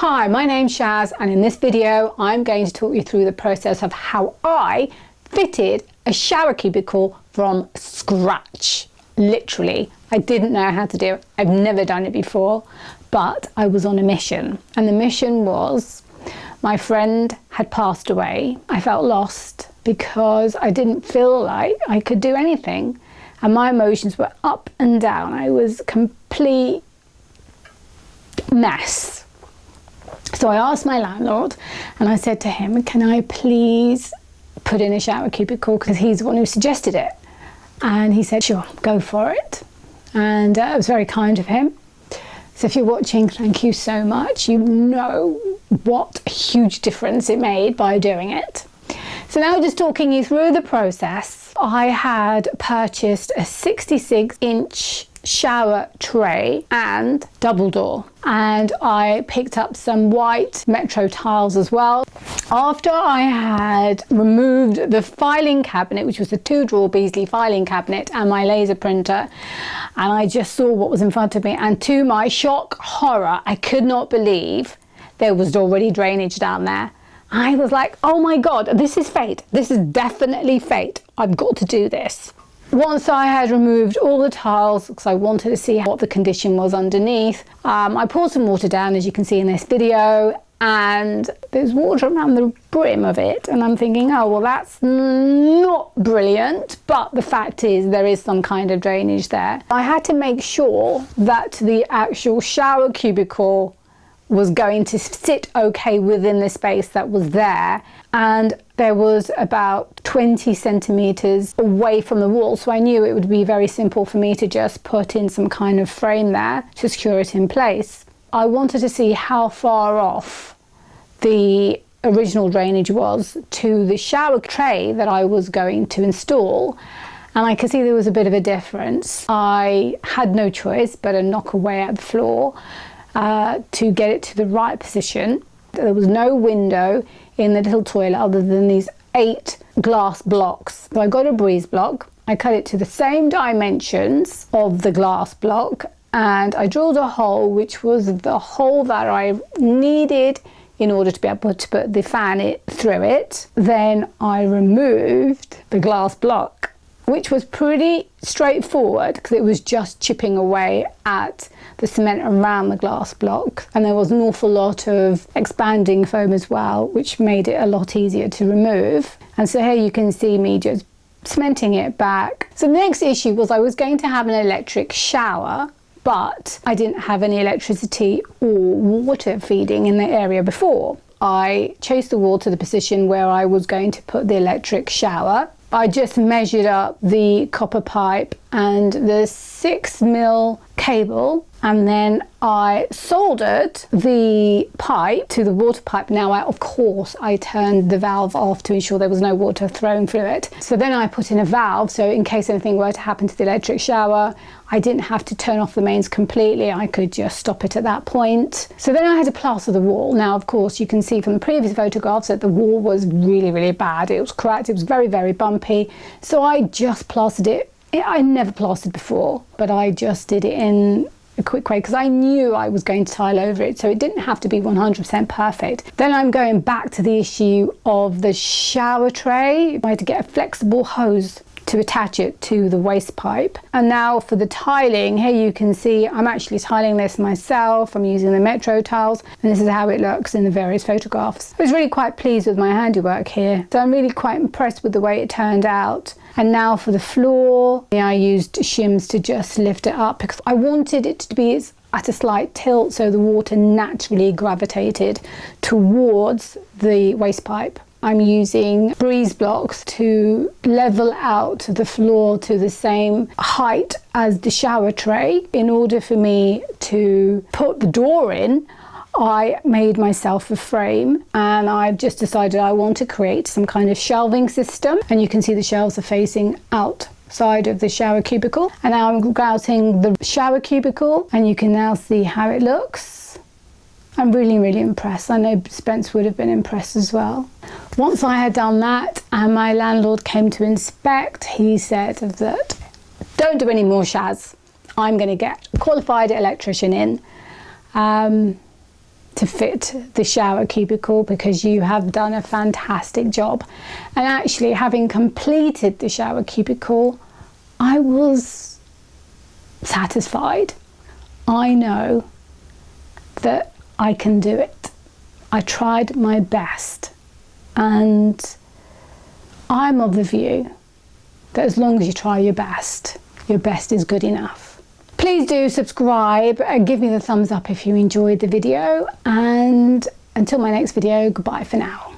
Hi, my name's Shaz, and in this video I'm going to talk you through the process of how I fitted a shower cubicle from scratch. Literally, I didn't know how to do it. I've never done it before, but I was on a mission, and the mission was my friend had passed away. I felt lost because I didn't feel like I could do anything, and my emotions were up and down. I was a complete mess. So I asked my landlord and I said to him, can I please put in a shower cubicle, because he's the one who suggested it. And he said, sure, go for it. And it was very kind of him. So if you're watching, thank you so much. You know what a huge difference it made by doing it. So now just talking you through the process, I had purchased a 66-inch shower tray and double door, and I picked up some white Metro tiles as well. After I had removed the filing cabinet, which was a 2-drawer Beasley filing cabinet, and my laser printer, and I just saw what was in front of me, and to my shock, horror, I could not believe there was already drainage down there. I was like, oh my god, this is fate. This is definitely fate. I've got to do this. Once I had removed all the tiles, because I wanted to see what the condition was underneath, I poured some water down, as you can see in this video, and there's water around the brim of it, and I'm thinking, oh well, that's not brilliant, but the fact is there is some kind of drainage there. I had to make sure that the actual shower cubicle was going to sit okay within the space that was there, and there was about 20 centimeters away from the wall, so I knew it would be very simple for me to just put in some kind of frame there to secure it in place. I wanted to see how far off the original drainage was to the shower tray that I was going to install, and I could see there was a bit of a difference. I had no choice but to knock away at the floor to get it to the right position. There was no window in the little toilet other than these 8 glass blocks. So I got a breeze block, I cut it to the same dimensions of the glass block, and I drilled a hole, which was the hole that I needed in order to be able to put the fan through it. Then I removed the glass block, which was pretty straightforward because it was just chipping away at the cement around the glass block, and there was an awful lot of expanding foam as well, which made it a lot easier to remove. And so here you can see me just cementing it back. So the next issue was I was going to have an electric shower, but I didn't have any electricity or water feeding in the area before. I chased the wall to the position where I was going to put the electric shower. I just measured up the copper pipe and the 6mm cable, and then I soldered the pipe to the water pipe. Now, of course, I turned the valve off to ensure there was no water flowing through it. So then I put in a valve, so in case anything were to happen to the electric shower, I didn't have to turn off the mains completely. I could just stop it at that point. So then I had to plaster the wall. Now, of course, you can see from the previous photographs that the wall was really, really bad. It was cracked. It was very, very bumpy. So I just plastered it. I never plastered before, but I just did it in a quick way because I knew I was going to tile over it, so it didn't have to be 100% perfect. Then I'm going back to the issue of the shower tray. I had to get a flexible hose to attach it to the waste pipe. And now for the tiling, here you can see I'm actually tiling this myself. I'm using the Metro tiles, and this is how it looks in the various photographs. I was really quite pleased with my handiwork here, so I'm really quite impressed with the way it turned out. And now for the floor, I used shims to just lift it up because I wanted it to be at a slight tilt so the water naturally gravitated towards the waste pipe. I'm using breeze blocks to level out the floor to the same height as the shower tray. In order for me to put the door in, I made myself a frame, and I just decided I want to create some kind of shelving system, and you can see the shelves are facing outside of the shower cubicle. And now I'm grouting the shower cubicle, and you can now see how it looks. I'm really, really impressed. I know Spence would have been impressed as well. Once I had done that and my landlord came to inspect, he said that, don't do any more, Shaz. I'm going to get a qualified electrician in to fit the shower cubicle, because you have done a fantastic job. And actually, having completed the shower cubicle, I was satisfied. I know that I can do it. I tried my best, and I'm of the view that as long as you try your best is good enough. Please do subscribe and give me the thumbs up if you enjoyed the video, and until my next video, goodbye for now.